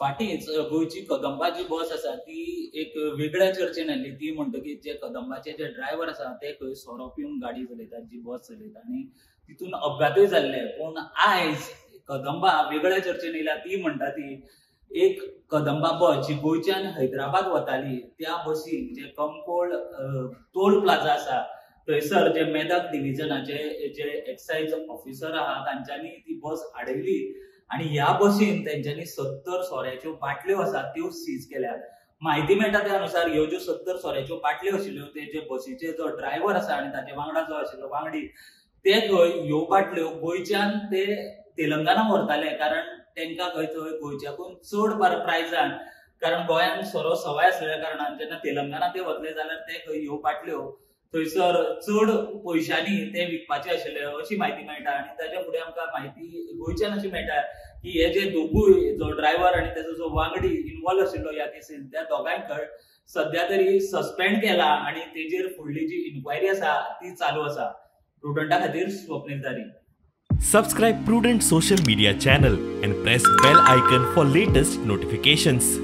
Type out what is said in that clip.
फाटींच गोंयची कदंबा जी बस आसा ती एक वेगळ्या चर्चेन आयली। ती म्हणटकीच जे कदंबाचे जे ड्रायव्हर आसा ते खंय सोरो पिवन गाडी चलयतात, जी बस चलयतात आनी तितून अपघातूय जाल्ले। पूण आयज कदंबा वेगळ्या चर्चेन येयल्या। ती म्हणटा ती एक कदंबा बस जी गोंयच्यान हैदराबाद वताली, त्या बसीक जे कंपोळ टोल प्लाझा आसा थंयसर जे मेदक डिव्हिजनाचे जे एक्सायज ऑफिसर आहा तांच्यांनी ती बस आडयली आणि ह्या बसीन त्यांच्यानी 70 सोऱ्याच्यो बाटल्यो आसात त्यो सीज केल्या। माहिती मेळटा त्या अनुसार ह्यो ज्यो 70 सोऱ्याच्यो बाटल्यो आशिल्ल्यो ते जे बसीचे जो ड्रायव्हर आसा आणि ताचे वांगडा जो आशिल्लो वांगडी ते खंय ह्यो बाटल्यो गोंयच्यान ते तेलंगणा व्हरताले, कारण तांकां खंय थंय गोंयच्याकून चड प्रायजान, कारण गोंयान सोरो सवाय आसलेल्या कारणान जेन्ना तेलंगणा ते वतले जाल्यार ते खंय ह्यो बाटल्यो थंयसर चड पयशांनी ते विकपाचे आशिल्ले अशी माहिती मेळटा। आणि ताच्या फुडें आमकां माहिती गोंयच्यान अशी मेळटा की हे जे दोगूय जो ड्रायव्हर आणि ताचो जो वांगडी इन्वॉल्व आशिल्लो ह्या केसीन त्या दोगांक सध्या तरी सस्पेंड केला आणि तेजेर फुडली जी इन्क्वायरी आसा ती चालू आसा। प्रुडंटा खातीर स्वप्नील तारी। Subscribe Prudent social media channel and press bell icon for latest notifications.